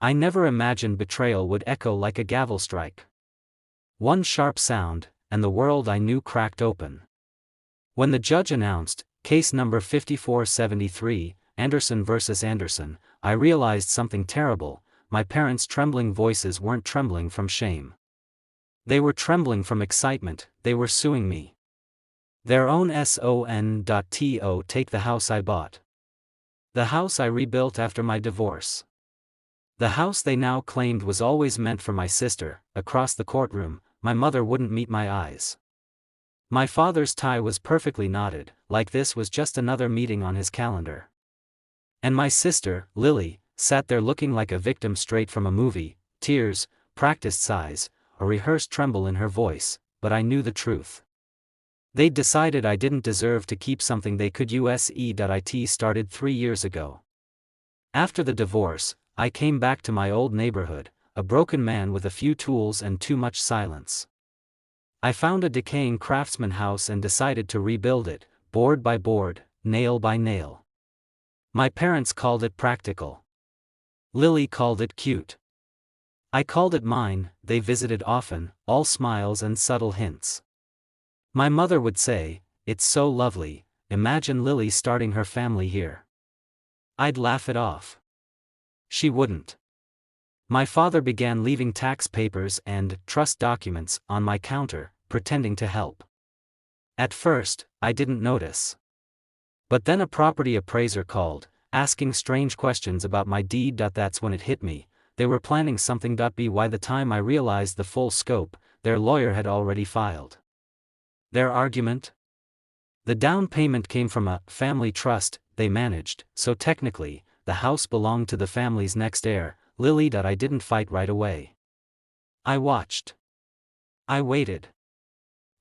I never imagined betrayal would echo like a gavel strike. One sharp sound, and the world I knew cracked open. When the judge announced, case number 5473, Anderson vs. Anderson, I realized something terrible. My parents' trembling voices weren't trembling from shame. They were trembling from excitement. They were suing me. Their own son.to take the house I bought. The house I rebuilt after my divorce. The house they now claimed was always meant for my sister. Across the courtroom, my mother wouldn't meet my eyes. My father's tie was perfectly knotted, like this was just another meeting on his calendar. And my sister, Lily, sat there looking like a victim straight from a movie, tears, practiced sighs, a rehearsed tremble in her voice, but I knew the truth. They'd decided I didn't deserve to keep something they could use. It started 3 years ago. After the divorce, I came back to my old neighborhood, a broken man with a few tools and too much silence. I found a decaying craftsman house and decided to rebuild it, board by board, nail by nail. My parents called it practical. Lily called it cute. I called it mine. They visited often, all smiles and subtle hints. My mother would say, "It's so lovely, imagine Lily starting her family here." I'd laugh it off. She wouldn't. My father began leaving tax papers and trust documents on my counter, pretending to help. At first, I didn't notice. But then a property appraiser called, asking strange questions about my deed. That's when it hit me. They were planning something. By the time I realized the full scope, their lawyer had already filed. Their argument? The down payment came from a family trust they managed, so technically, the house belonged to the family's next heir, Lily. I didn't fight right away. I watched. I waited.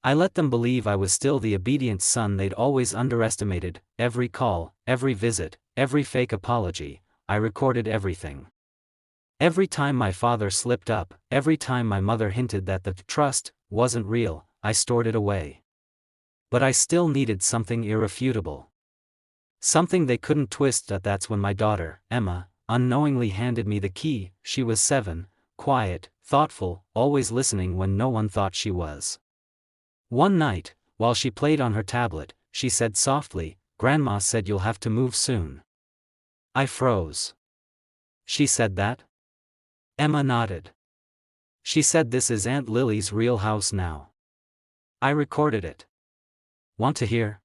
I let them believe I was still the obedient son they'd always underestimated. Every call, every visit, every fake apology, I recorded everything. Every time my father slipped up, every time my mother hinted that the trust wasn't real, I stored it away. But I still needed something irrefutable. Something they couldn't twist. That's when my daughter, Emma, unknowingly handed me the key. She was 7, quiet, thoughtful, always listening when no one thought she was. One night, while she played on her tablet, she said softly, "Grandma said you'll have to move soon." I froze. She said that? Emma nodded. She said this is Aunt Lily's real house now. I recorded it. Want to hear?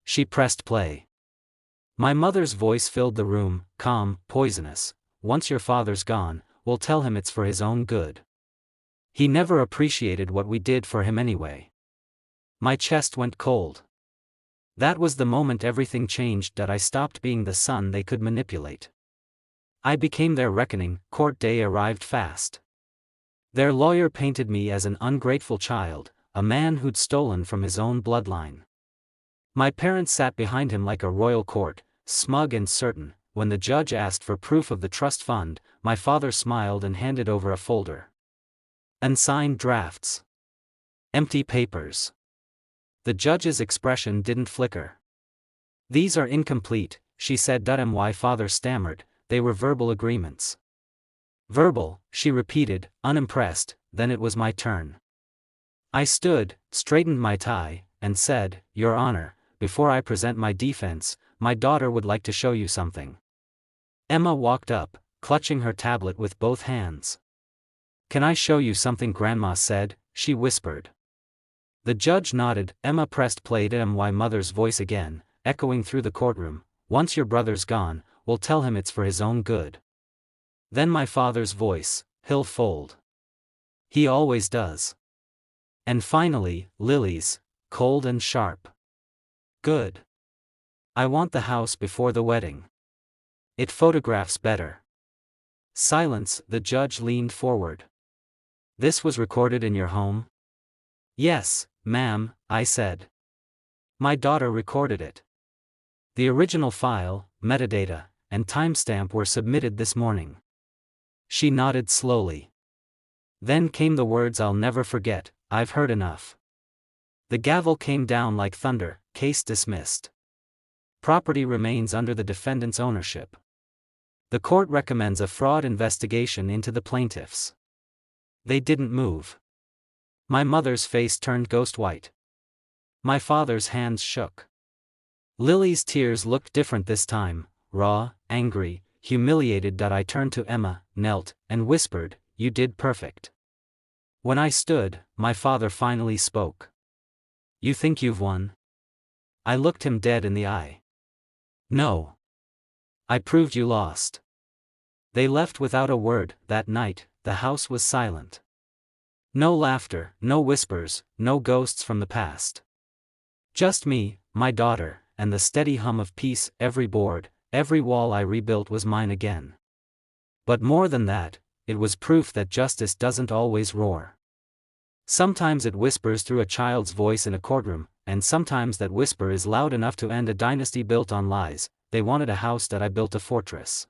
She pressed play. My mother's voice filled the room, calm, poisonous. "Once your father's gone, we'll tell him it's for his own good. He never appreciated what we did for him anyway." My chest went cold. That was the moment everything changed. I stopped being the son they could manipulate. I became their reckoning. Court day arrived fast. Their lawyer painted me as an ungrateful child, a man who'd stolen from his own bloodline. My parents sat behind him like a royal court, smug and certain. When the judge asked for proof of the trust fund, my father smiled and handed over a folder. Unsigned drafts. Empty papers. The judge's expression didn't flicker. "These are incomplete," she said. My father stammered, "They were verbal agreements." "Verbal," she repeated, unimpressed. Then it was my turn. I stood, straightened my tie, and said, "Your Honor, before I present my defense, my daughter would like to show you something." Emma walked up, clutching her tablet with both hands. "Can I show you something?" Grandma said, she whispered. The judge nodded. Emma pressed play. My mother's voice again, echoing through the courtroom. "Once your brother's gone, we'll tell him it's for his own good." Then my father's voice, "He'll fold. He always does." And finally, Lily's, cold and sharp. "Good. I want the house before the wedding. It photographs better." Silence. The judge leaned forward. "This was recorded in your home?" "Yes, ma'am," I said. "My daughter recorded it. The original file, metadata, and timestamp were submitted this morning." She nodded slowly. Then came the words I'll never forget, "I've heard enough." The gavel came down like thunder. Case dismissed. Property remains under the defendant's ownership. The court recommends a fraud investigation into the plaintiffs. They didn't move. My mother's face turned ghost white. My father's hands shook. Lily's tears looked different this time, raw, angry, humiliated. I turned to Emma, knelt, and whispered, "You did perfect." When I stood, my father finally spoke. "You think you've won?" I looked him dead in the eye. "No. I proved you lost." They left without a word. That night, the house was silent. No laughter, no whispers, no ghosts from the past. Just me, my daughter, and the steady hum of peace. Every board, every wall I rebuilt was mine again. But more than that, it was proof that justice doesn't always roar. Sometimes it whispers through a child's voice in a courtroom, and sometimes that whisper is loud enough to end a dynasty built on lies. They wanted a house that I built a fortress.